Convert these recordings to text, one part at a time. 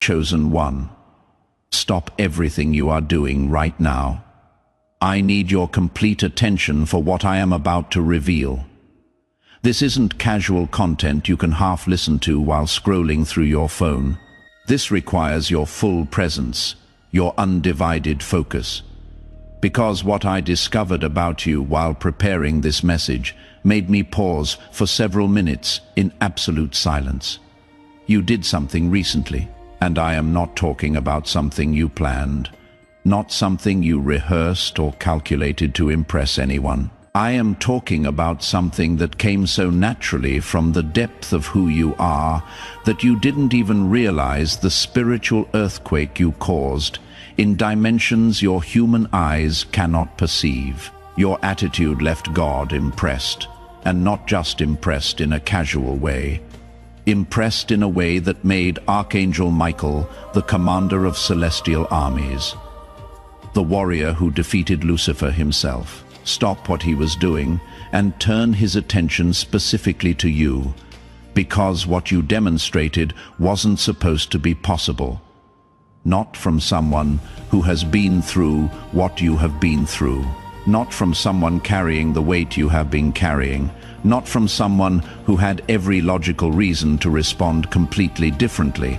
Chosen one, stop everything you are doing right now. I need your complete attention for what I am about to reveal. This isn't casual content you can half listen to while scrolling through your phone. This requires your full presence, your undivided focus. Because what I discovered about you while preparing this message made me pause for several minutes in absolute silence. You did something recently, and I am not talking about something you planned, not something you rehearsed or calculated to impress anyone. I am talking about something that came so naturally from the depth of who you are that you didn't even realize the spiritual earthquake you caused in dimensions your human eyes cannot perceive. Your attitude left God impressed, and not just impressed in a casual way. Impressed in a way that made Archangel Michael the commander of celestial armies, the warrior who defeated Lucifer himself, stop what he was doing and turn his attention specifically to you, because what you demonstrated wasn't supposed to be possible. Not from someone who has been through what you have been through, not from someone carrying the weight you have been carrying, not from someone who had every logical reason to respond completely differently,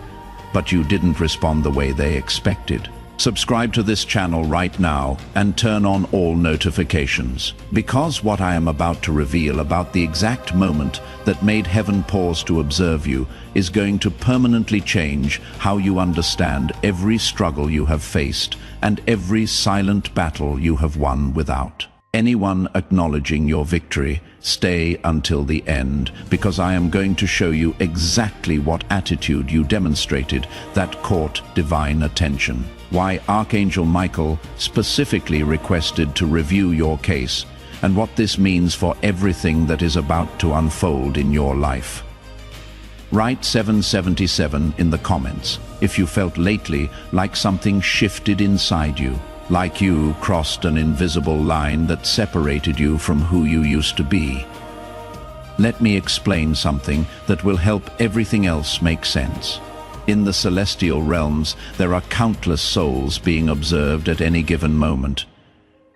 but you didn't respond the way they expected. Subscribe to this channel right now and turn on all notifications, because what I am about to reveal about the exact moment that made heaven pause to observe you is going to permanently change how you understand every struggle you have faced and every silent battle you have won without anyone acknowledging your victory. Stay until the end, because I am going to show you exactly what attitude you demonstrated that caught divine attention. Why Archangel Michael specifically requested to review your case, and what this means for everything that is about to unfold in your life. Write 777 in the comments if you felt lately like something shifted inside you, like you crossed an invisible line that separated you from who you used to be. Let me explain something that will help everything else make sense. In the celestial realms, there are countless souls being observed at any given moment.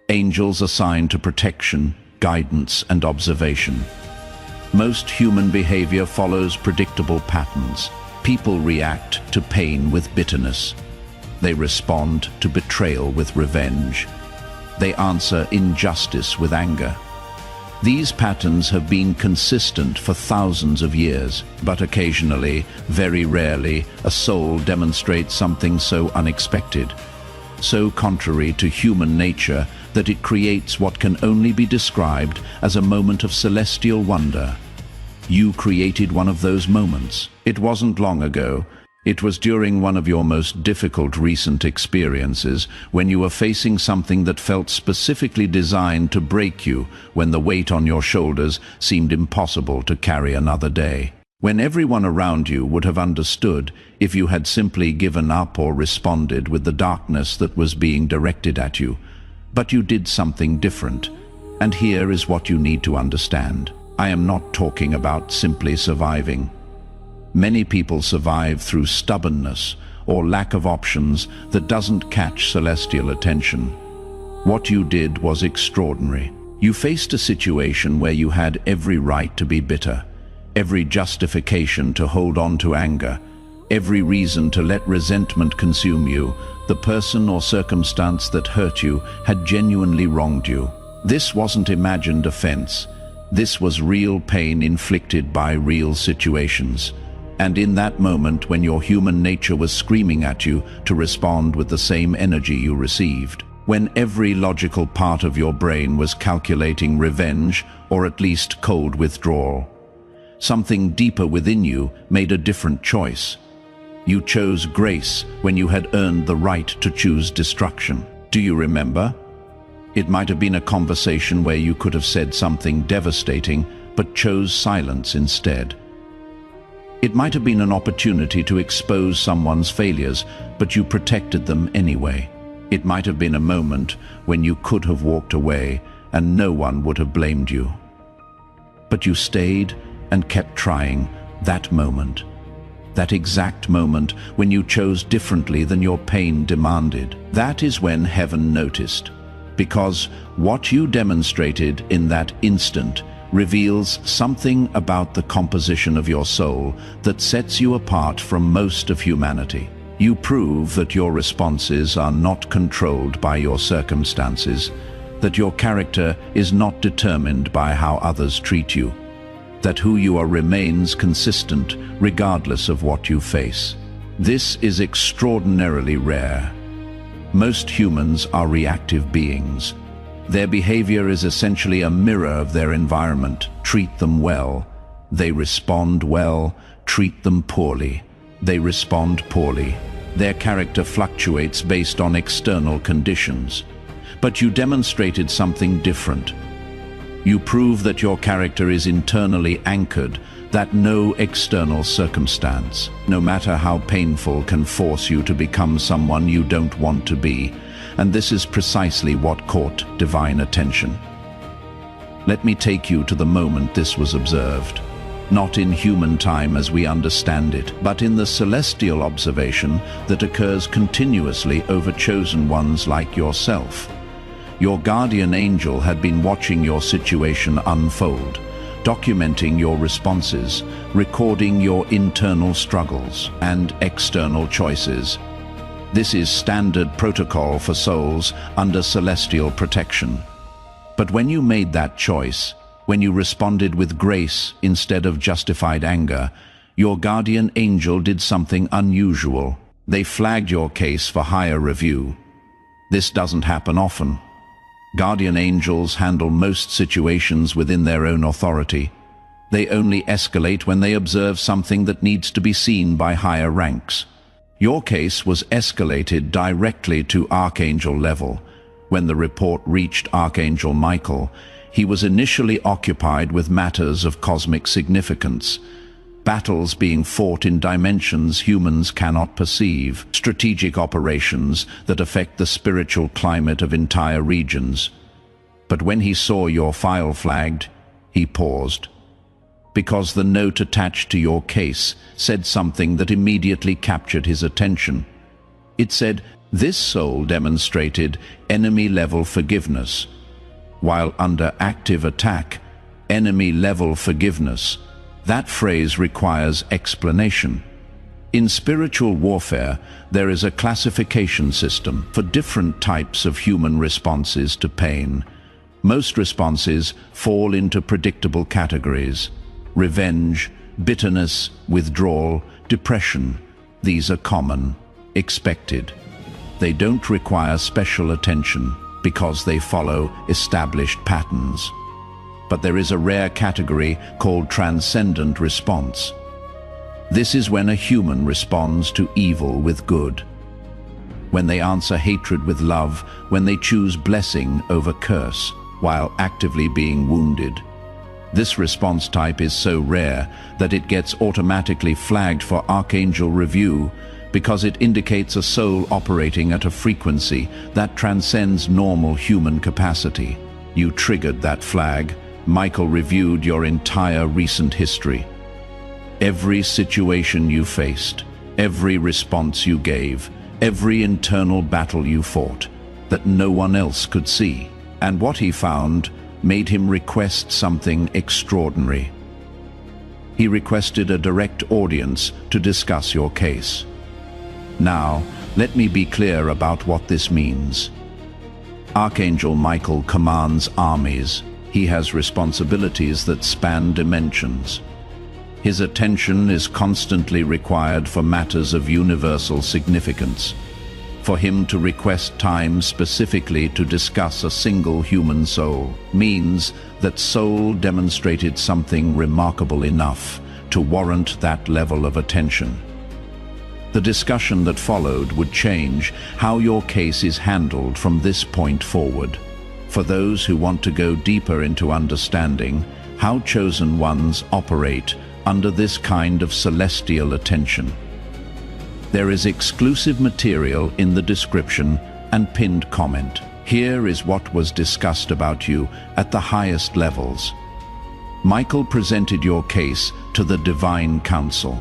Angels assigned to protection, guidance, and observation. Most human behavior follows predictable patterns. People react to pain with bitterness. They respond to betrayal with revenge. They answer injustice with anger. These patterns have been consistent for thousands of years, but occasionally, very rarely, a soul demonstrates something so unexpected, so contrary to human nature that it creates what can only be described as a moment of celestial wonder. You created one of those moments. It wasn't long ago. It was during one of your most difficult recent experiences, when you were facing something that felt specifically designed to break you, when the weight on your shoulders seemed impossible to carry another day. When everyone around you would have understood if you had simply given up or responded with the darkness that was being directed at you. But you did something different, and here is what you need to understand. I am not talking about simply surviving. Many people survive through stubbornness or lack of options that doesn't catch celestial attention. What you did was extraordinary. You faced a situation where you had every right to be bitter, every justification to hold on to anger, every reason to let resentment consume you. The person or circumstance that hurt you had genuinely wronged you. This wasn't imagined offense. This was real pain inflicted by real situations. And in that moment, when your human nature was screaming at you to respond with the same energy you received, when every logical part of your brain was calculating revenge or at least cold withdrawal, something deeper within you made a different choice. You chose grace when you had earned the right to choose destruction. Do you remember? It might have been a conversation where you could have said something devastating, but chose silence instead. It might have been an opportunity to expose someone's failures, but you protected them anyway. It might have been a moment when you could have walked away and no one would have blamed you. But you stayed and kept trying that moment. that exact moment when you chose differently than your pain demanded. That is when heaven noticed, because what you demonstrated in that instant reveals something about the composition of your soul that sets you apart from most of humanity. You prove that your responses are not controlled by your circumstances, that your character is not determined by how others treat you, that who you are remains consistent regardless of what you face. This is extraordinarily rare. Most humans are reactive beings. Their behavior is essentially a mirror of their environment. Treat them well, they respond well. Treat them poorly, they respond poorly. Their character fluctuates based on external conditions. But you demonstrated something different. You prove that your character is internally anchored, that no external circumstance, no matter how painful, can force you to become someone you don't want to be. And this is precisely what caught divine attention. Let me take you to the moment this was observed. Not in human time as we understand it, but in the celestial observation that occurs continuously over chosen ones like yourself. Your guardian angel had been watching your situation unfold, documenting your responses, recording your internal struggles and external choices. This is standard protocol for souls under celestial protection. But when you made that choice, when you responded with grace instead of justified anger, your guardian angel did something unusual. They flagged your case for higher review. This doesn't happen often. Guardian angels handle most situations within their own authority. They only escalate when they observe something that needs to be seen by higher ranks. Your case was escalated directly to Archangel level. When the report reached Archangel Michael, he was initially occupied with matters of cosmic significance, battles being fought in dimensions humans cannot perceive, strategic operations that affect the spiritual climate of entire regions. But when he saw your file flagged, he paused, because the note attached to your case said something that immediately captured his attention. It said, "This soul demonstrated enemy-level forgiveness." While under active attack, enemy-level forgiveness, that phrase requires explanation. In spiritual warfare, there is a classification system for different types of human responses to pain. Most responses fall into predictable categories: revenge, bitterness, withdrawal, depression. These are common, expected. They don't require special attention because they follow established patterns. But there is a rare category called transcendent response. This is when a human responds to evil with good, when they answer hatred with love, when they choose blessing over curse, while actively being wounded. This response type is so rare that it gets automatically flagged for Archangel review because it indicates a soul operating at a frequency that transcends normal human capacity. You triggered that flag. Michael reviewed your entire recent history. Every situation you faced, every response you gave, every internal battle you fought that no one else could see. And what he found made him request something extraordinary. He requested a direct audience to discuss your case. Now, let me be clear about what this means. Archangel Michael commands armies. He has responsibilities that span dimensions. His attention is constantly required for matters of universal significance. For him to request time specifically to discuss a single human soul means that soul demonstrated something remarkable enough to warrant that level of attention. The discussion that followed would change how your case is handled from this point forward. For those who want to go deeper into understanding how chosen ones operate under this kind of celestial attention, there is exclusive material in the description and pinned comment. Here is what was discussed about you at the highest levels. Michael presented your case to the Divine Council.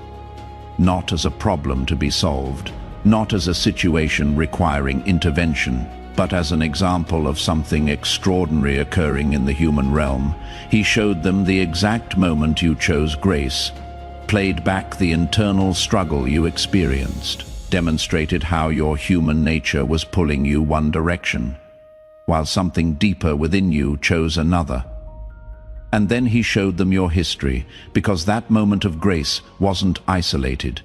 not as a problem to be solved, not as a situation requiring intervention, but as an example of something extraordinary occurring in the human realm. He showed them the exact moment you chose grace, played back the internal struggle you experienced, demonstrated how your human nature was pulling you one direction, while something deeper within you chose another. And then he showed them your history, because that moment of grace wasn't isolated.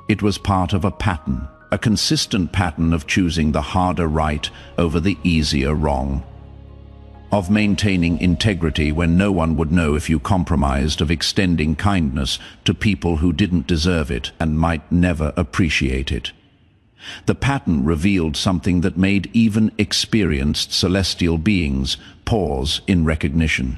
It was part of a pattern, a consistent pattern of choosing the harder right over the easier wrong, of maintaining integrity when no one would know if you compromised, of extending kindness to people who didn't deserve it and might never appreciate it. The pattern revealed something that made even experienced celestial beings pause in recognition.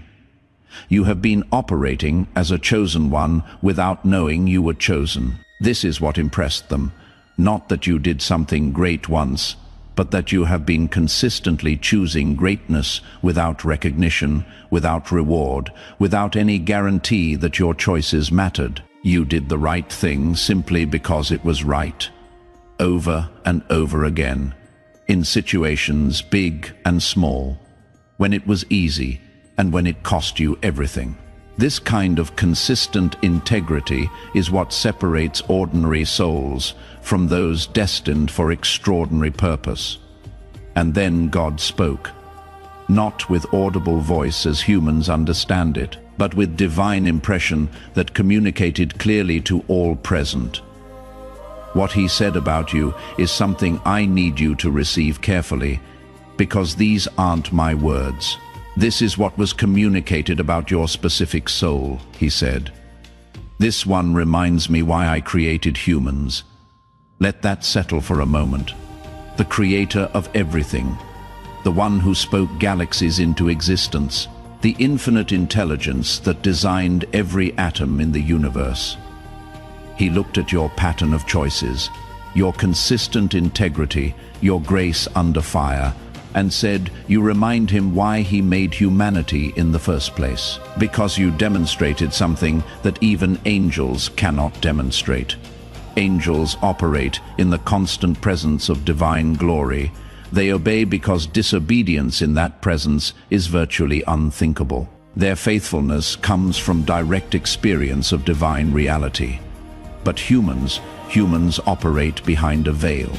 You have been operating as a chosen one without knowing you were chosen. This is what impressed them. Not that you did something great once, but that you have been consistently choosing greatness without recognition, without reward, without any guarantee that your choices mattered. You did the right thing simply because it was right, over and over again, in situations big and small, when it was easy and when it cost you everything. This kind of consistent integrity is what separates ordinary souls from those destined for extraordinary purpose. And then God spoke, not with audible voice as humans understand it, but with divine impression that communicated clearly to all present. What he said about you is something I need you to receive carefully, because these aren't my words. This is what was communicated about your specific soul, he said. This one reminds me why I created humans. Let that settle for a moment. The creator of everything, the one who spoke galaxies into existence, the infinite intelligence that designed every atom in the universe. He looked at your pattern of choices, your consistent integrity, your grace under fire, and said you remind him why he made humanity in the first place. Because you demonstrated something that even angels cannot demonstrate. Angels operate in the constant presence of divine glory. They obey because disobedience in that presence is virtually unthinkable. Their faithfulness comes from direct experience of divine reality. But humans operate behind a veil.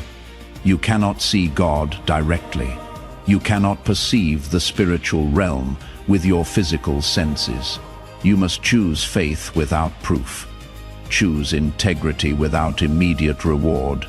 You cannot see God directly. You cannot perceive the spiritual realm with your physical senses. You must choose faith without proof. Choose integrity without immediate reward.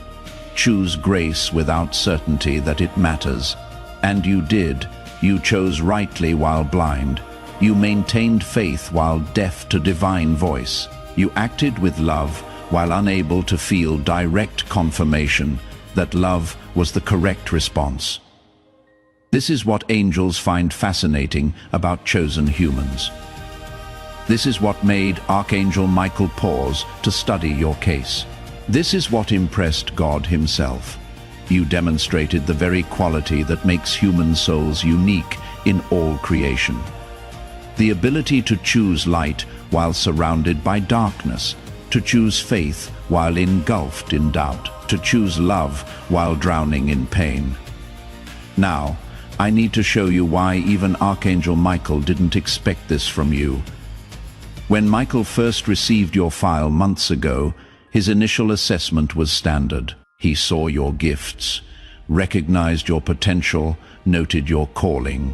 Choose grace without certainty that it matters. And you did. You chose rightly while blind. You maintained faith while deaf to divine voice. You acted with love while unable to feel direct confirmation that love was the correct response. This is what angels find fascinating about chosen humans. This is what made Archangel Michael pause to study your case. This is what impressed God himself. You demonstrated the very quality that makes human souls unique in all creation. The ability to choose light while surrounded by darkness, to choose faith while engulfed in doubt, to choose love while drowning in pain. Now, I need to show you why even Archangel Michael didn't expect this from you. When Michael first received your file months ago, his initial assessment was standard. He saw your gifts, recognized your potential, noted your calling.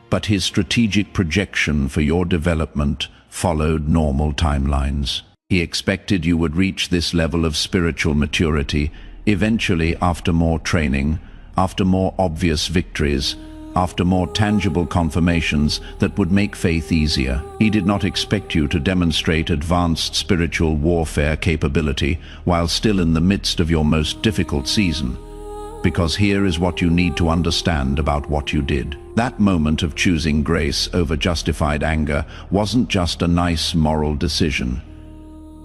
But his strategic projection for your development followed normal timelines. He expected you would reach this level of spiritual maturity eventually after more training, after more obvious victories, after more tangible confirmations that would make faith easier. He did not expect you to demonstrate advanced spiritual warfare capability while still in the midst of your most difficult season. Because here is what you need to understand about what you did. That moment of choosing grace over justified anger wasn't just a nice moral decision.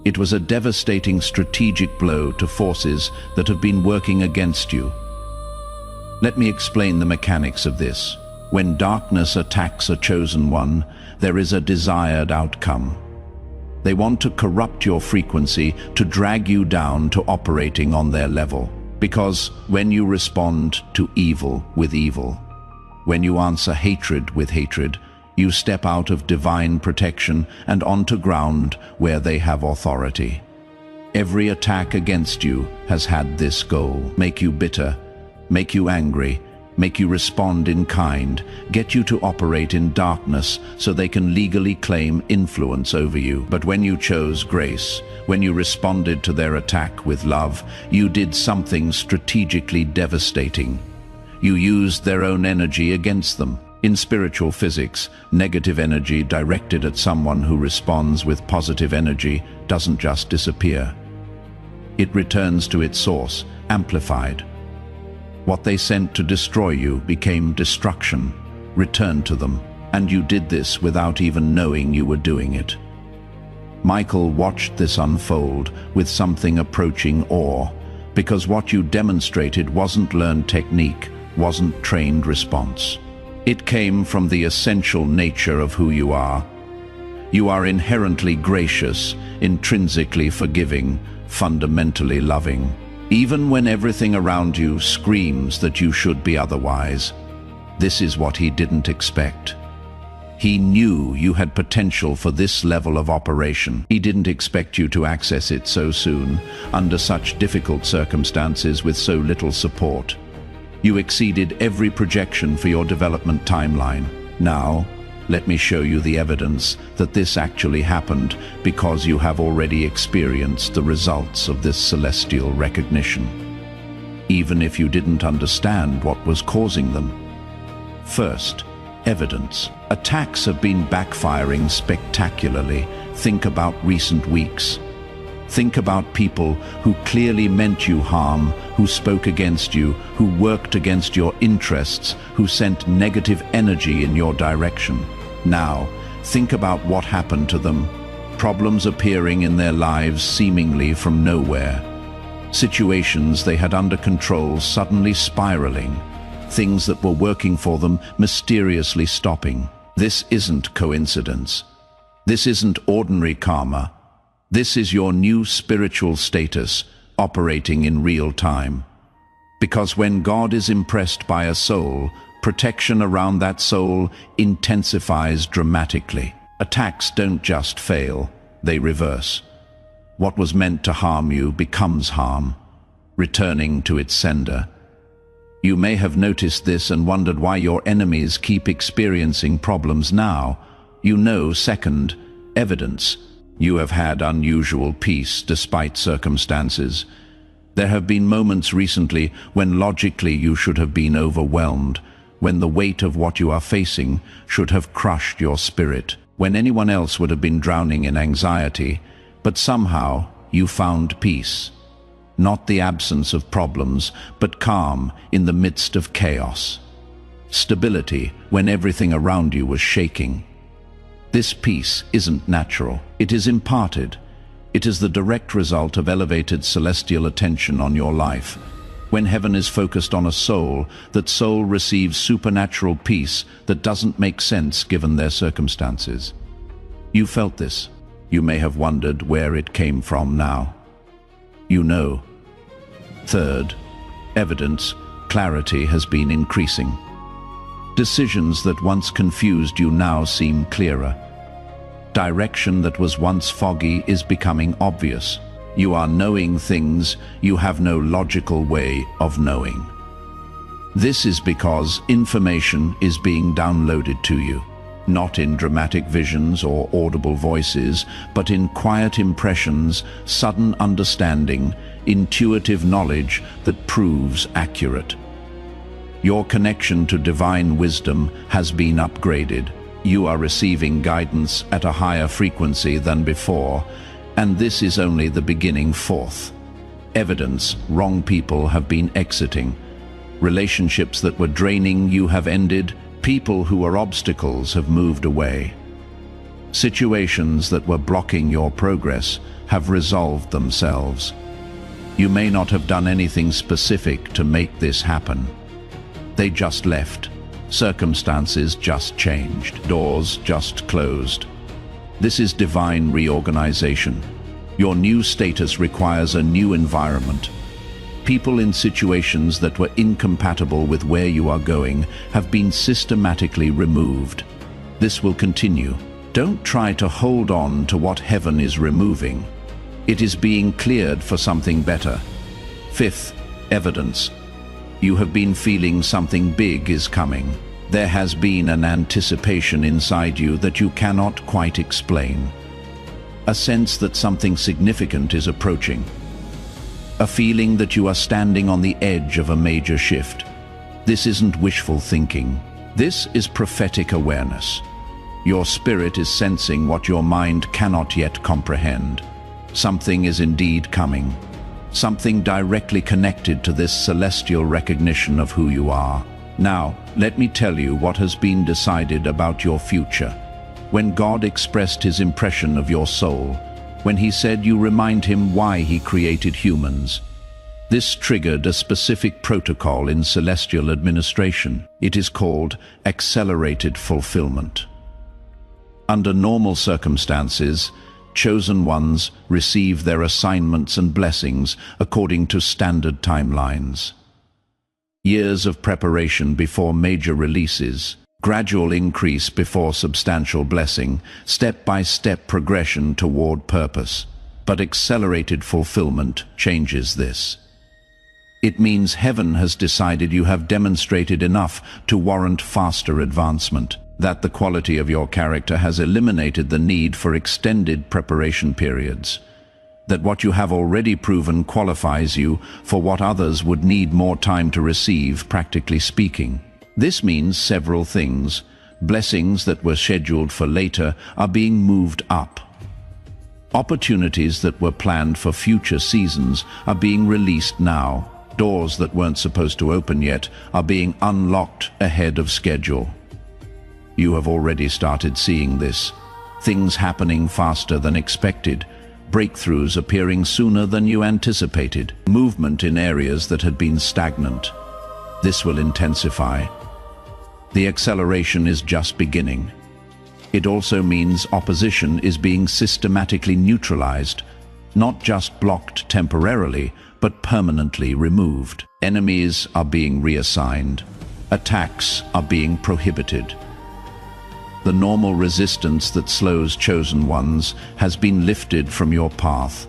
It was a devastating strategic blow to forces that have been working against you. Let me explain the mechanics of this. When darkness attacks a chosen one, there is a desired outcome. They want to corrupt your frequency, to drag you down to operating on their level. Because when you respond to evil with evil, when you answer hatred with hatred, you step out of divine protection and onto ground where they have authority. Every attack against you has had this goal: make you bitter, make you angry, make you respond in kind, get you to operate in darkness so they can legally claim influence over you. But when you chose grace, when you responded to their attack with love, you did something strategically devastating. You used their own energy against them. In spiritual physics, negative energy directed at someone who responds with positive energy doesn't just disappear. It returns to its source, amplified. What they sent to destroy you became destruction, returned to them, and you did this without even knowing you were doing it. Michael watched this unfold with something approaching awe, because what you demonstrated wasn't learned technique, wasn't trained response. It came from the essential nature of who you are. You are inherently gracious, intrinsically forgiving, fundamentally loving. Even when everything around you screams that you should be otherwise. This is what he didn't expect. He knew you had potential for this level of operation. He didn't expect you to access it so soon, under such difficult circumstances with so little support. You exceeded every projection for your development timeline. Now, let me show you the evidence that this actually happened, because you have already experienced the results of this celestial recognition, even if you didn't understand what was causing them. First, evidence. Attacks have been backfiring spectacularly. Think about recent weeks. Think about people who clearly meant you harm, who spoke against you, who worked against your interests, who sent negative energy in your direction. Now, think about what happened to them. Problems appearing in their lives seemingly from nowhere. Situations they had under control suddenly spiraling. Things that were working for them mysteriously stopping. This isn't coincidence. This isn't ordinary karma. This is your new spiritual status operating in real time. Because when God is impressed by a soul, protection around that soul intensifies dramatically. Attacks don't just fail, they reverse. What was meant to harm you becomes harm, returning to its sender. You may have noticed this and wondered why your enemies keep experiencing problems now. You know, second, evidence. You have had unusual peace despite circumstances. There have been moments recently when logically you should have been overwhelmed, when the weight of what you are facing should have crushed your spirit, when anyone else would have been drowning in anxiety, but somehow you found peace. Not the absence of problems, but calm in the midst of chaos. Stability when everything around you was shaking. This peace isn't natural. It is imparted. It is the direct result of elevated celestial attention on your life. When heaven is focused on a soul, that soul receives supernatural peace that doesn't make sense given their circumstances. You felt this. You may have wondered where it came from now. You know. Third, evidence. Clarity has been increasing. Decisions that once confused you now seem clearer. Direction that was once foggy is becoming obvious. You are knowing things you have no logical way of knowing. This is because information is being downloaded to you, not in dramatic visions or audible voices, but in quiet impressions, sudden understanding, intuitive knowledge that proves accurate. Your connection to divine wisdom has been upgraded. You are receiving guidance at a higher frequency than before, and this is only the beginning. Fourth, evidence. Wrong people have been exiting. Relationships that were draining you have ended. People who were obstacles have moved away. Situations that were blocking your progress have resolved themselves. You may not have done anything specific to make this happen. They just left. Circumstances just changed. Doors just closed. This is divine reorganization. Your new status requires a new environment. People in situations that were incompatible with where you are going have been systematically removed. This will continue. Don't try to hold on to what heaven is removing. It is being cleared for something better. Fifth, evidence. You have been feeling something big is coming. There has been an anticipation inside you that you cannot quite explain. A sense that something significant is approaching. A feeling that you are standing on the edge of a major shift. This isn't wishful thinking. This is prophetic awareness. Your spirit is sensing what your mind cannot yet comprehend. Something is indeed coming. Something directly connected to this celestial recognition of who you are. Now, let me tell you what has been decided about your future. When God expressed his impression of your soul, when he said you remind him why he created humans, this triggered a specific protocol in celestial administration. It is called accelerated fulfillment. Under normal circumstances, chosen ones receive their assignments and blessings according to standard timelines. Years of preparation before major releases, gradual increase before substantial blessing, step-by-step progression toward purpose. But accelerated fulfillment changes this. It means heaven has decided you have demonstrated enough to warrant faster advancement, that the quality of your character has eliminated the need for extended preparation periods, that what you have already proven qualifies you for what others would need more time to receive, practically speaking. This means several things. Blessings that were scheduled for later are being moved up. Opportunities that were planned for future seasons are being released now. Doors that weren't supposed to open yet are being unlocked ahead of schedule. You have already started seeing this. Things happening faster than expected. Breakthroughs appearing sooner than you anticipated. Movement in areas that had been stagnant. This will intensify. The acceleration is just beginning. It also means opposition is being systematically neutralized, not just blocked temporarily, but permanently removed. Enemies are being reassigned. Attacks are being prohibited. The normal resistance that slows chosen ones has been lifted from your path.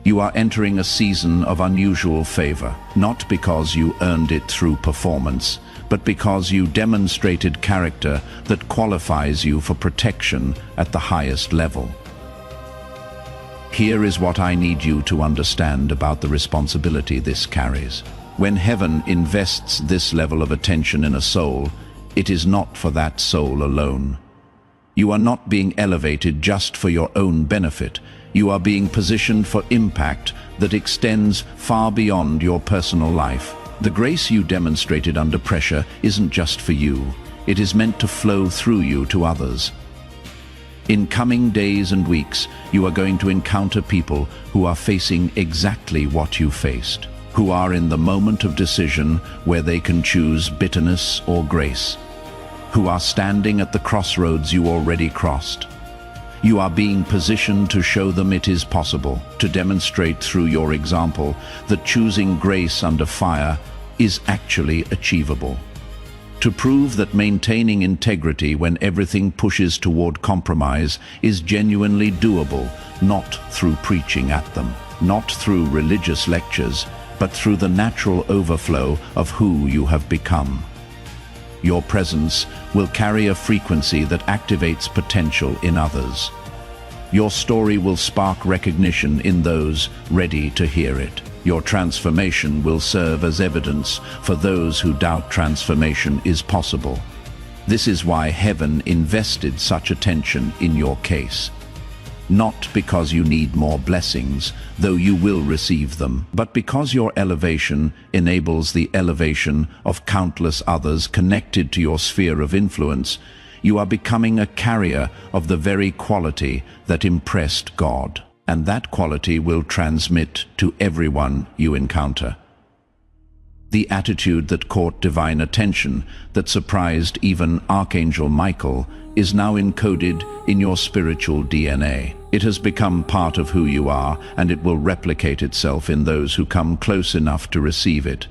You are entering a season of unusual favor, not because you earned it through performance, but because you demonstrated character that qualifies you for protection at the highest level. Here is what I need you to understand about the responsibility this carries. When heaven invests this level of attention in a soul, it is not for that soul alone. You are not being elevated just for your own benefit. You are being positioned for impact that extends far beyond your personal life. The grace you demonstrated under pressure isn't just for you. It is meant to flow through you to others. In coming days and weeks, you are going to encounter people who are facing exactly what you faced, who are in the moment of decision where they can choose bitterness or grace, who are standing at the crossroads you already crossed. You are being positioned to show them it is possible, to demonstrate through your example that choosing grace under fire is actually achievable. To prove that maintaining integrity when everything pushes toward compromise is genuinely doable, not through preaching at them, not through religious lectures, but through the natural overflow of who you have become. Your presence will carry a frequency that activates potential in others. Your story will spark recognition in those ready to hear it. Your transformation will serve as evidence for those who doubt transformation is possible. This is why heaven invested such attention in your case. Not because you need more blessings, though you will receive them, but because your elevation enables the elevation of countless others connected to your sphere of influence. You are becoming a carrier of the very quality that impressed God, and that quality will transmit to everyone you encounter. The attitude that caught divine attention, that surprised even Archangel Michael, is now encoded in your spiritual DNA. It has become part of who you are, and it will replicate itself in those who come close enough to receive it.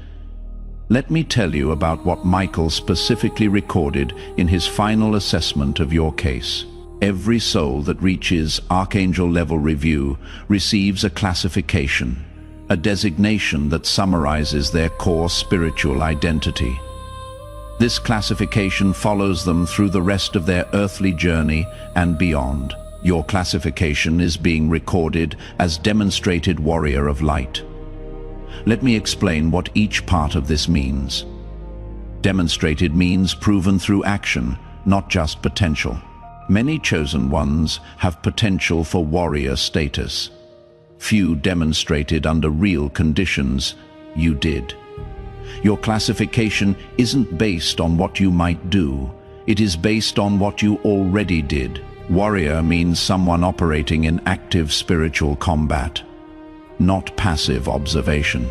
Let me tell you about what Michael specifically recorded in his final assessment of your case. Every soul that reaches Archangel level review receives a classification, a designation that summarizes their core spiritual identity. This classification follows them through the rest of their earthly journey and beyond. Your classification is being recorded as Demonstrated Warrior of Light. Let me explain what each part of this means. Demonstrated means proven through action, not just potential. Many chosen ones have potential for warrior status. Few demonstrated under real conditions. You did. Your classification isn't based on what you might do. It is based on what you already did. Warrior means someone operating in active spiritual combat, not passive observation.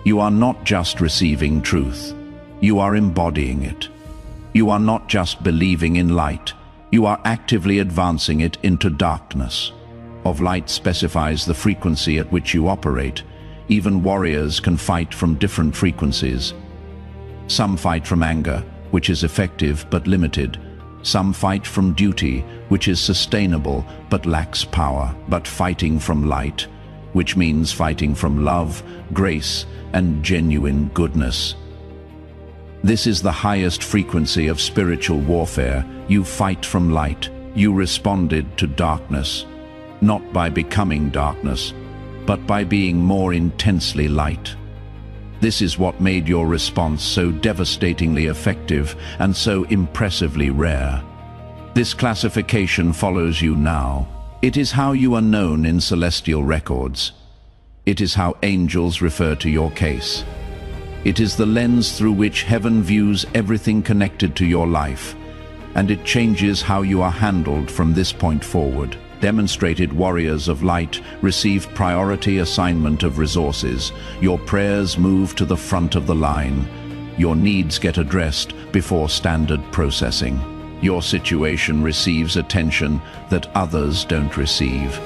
You are not just receiving truth. You are embodying it. You are not just believing in light. You are actively advancing it into darkness. Of light specifies the frequency at which you operate. Even warriors can fight from different frequencies. Some fight from anger, which is effective but limited. Some fight from duty, which is sustainable but lacks power. But fighting from light, which means fighting from love, grace, and genuine goodness. This is the highest frequency of spiritual warfare. You fight from light. You responded to darkness, not by becoming darkness, but by being more intensely light. This is what made your response so devastatingly effective and so impressively rare. This classification follows you now. It is how you are known in celestial records. It is how angels refer to your case. It is the lens through which heaven views everything connected to your life, and it changes how you are handled from this point forward. Demonstrated warriors of light receive priority assignment of resources. Your prayers move to the front of the line. Your needs get addressed before standard processing. Your situation receives attention that others don't receive.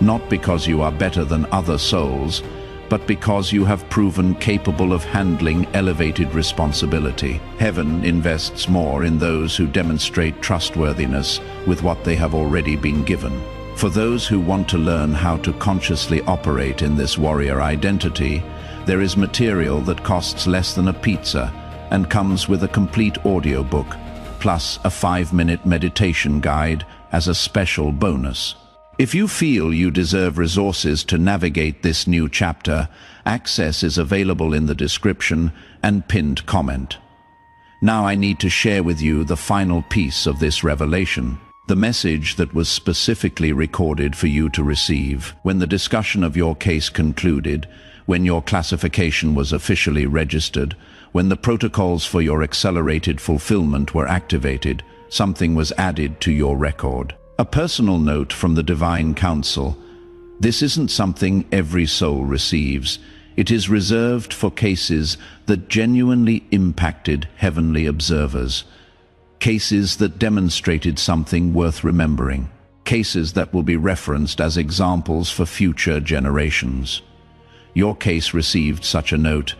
Not because you are better than other souls, but because you have proven capable of handling elevated responsibility. Heaven invests more in those who demonstrate trustworthiness with what they have already been given. For those who want to learn how to consciously operate in this warrior identity, there is material that costs less than a pizza and comes with a complete audiobook, plus a 5-minute meditation guide as a special bonus. If you feel you deserve resources to navigate this new chapter, access is available in the description and pinned comment. Now I need to share with you the final piece of this revelation, the message that was specifically recorded for you to receive. When the discussion of your case concluded, when your classification was officially registered, when the protocols for your accelerated fulfillment were activated, something was added to your record. A personal note from the Divine Council. This isn't something every soul receives. It is reserved for cases that genuinely impacted heavenly observers. Cases that demonstrated something worth remembering. Cases that will be referenced as examples for future generations. Your case received such a note.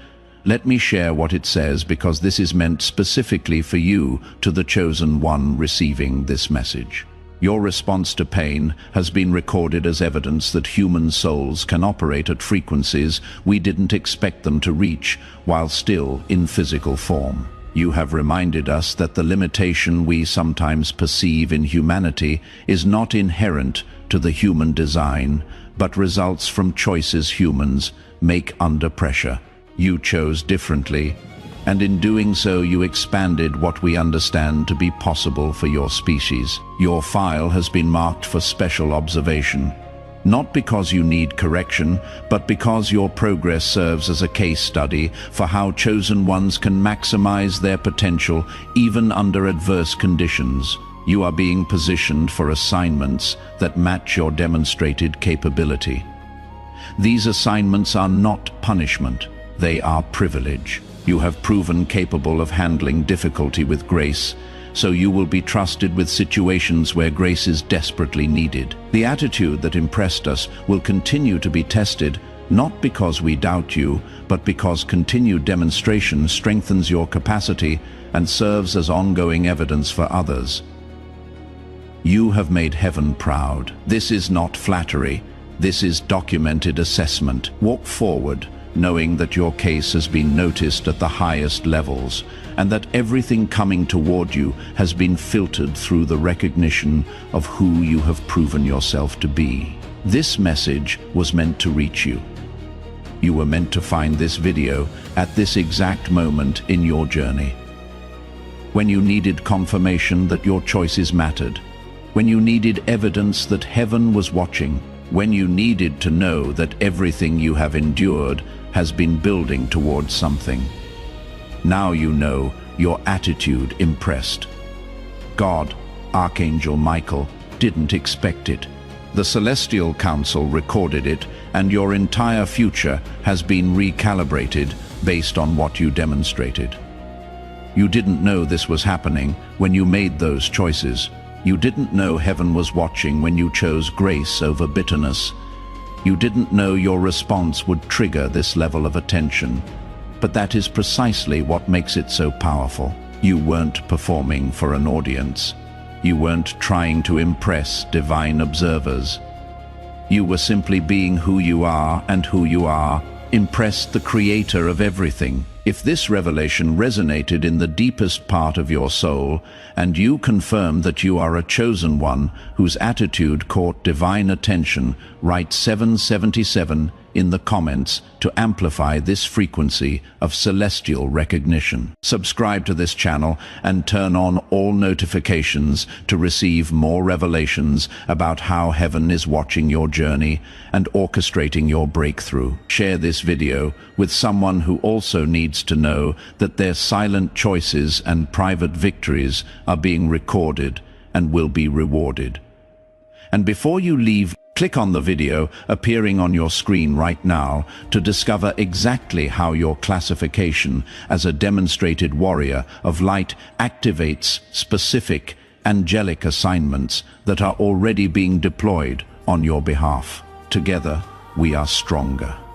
Let me share what it says, because this is meant specifically for you, to the chosen one receiving this message. Your response to pain has been recorded as evidence that human souls can operate at frequencies we didn't expect them to reach while still in physical form. You have reminded us that the limitation we sometimes perceive in humanity is not inherent to the human design, but results from choices humans make under pressure. You chose differently, and in doing so you expanded what we understand to be possible for your species. Your file has been marked for special observation, not because you need correction, but because your progress serves as a case study for how chosen ones can maximize their potential even under adverse conditions. You are being positioned for assignments that match your demonstrated capability. These assignments are not punishment. They are privilege. You have proven capable of handling difficulty with grace, so you will be trusted with situations where grace is desperately needed. The attitude that impressed us will continue to be tested, not because we doubt you, but because continued demonstration strengthens your capacity and serves as ongoing evidence for others. You have made heaven proud. This is not flattery. This is documented assessment. Walk forward, knowing that your case has been noticed at the highest levels, and that everything coming toward you has been filtered through the recognition of who you have proven yourself to be. This message was meant to reach you. You were meant to find this video at this exact moment in your journey. When you needed confirmation that your choices mattered, when you needed evidence that heaven was watching, when you needed to know that everything you have endured has been building towards something. Now you know your attitude impressed. God, Archangel Michael, didn't expect it. The Celestial Council recorded it, and your entire future has been recalibrated based on what you demonstrated. You didn't know this was happening when you made those choices. You didn't know heaven was watching when you chose grace over bitterness. You didn't know your response would trigger this level of attention. But that is precisely what makes it so powerful. You weren't performing for an audience. You weren't trying to impress divine observers. You were simply being who you are, and who you are impressed the Creator of everything. If this revelation resonated in the deepest part of your soul, and you confirm that you are a chosen one whose attitude caught divine attention, write 777 in the comments to amplify this frequency of celestial recognition. Subscribe to this channel and turn on all notifications to receive more revelations about how heaven is watching your journey and orchestrating your breakthrough. Share this video with someone who also needs to know that their silent choices and private victories are being recorded and will be rewarded. And before you leave, click on the video appearing on your screen right now to discover exactly how your classification as a demonstrated warrior of light activates specific angelic assignments that are already being deployed on your behalf. Together, we are stronger.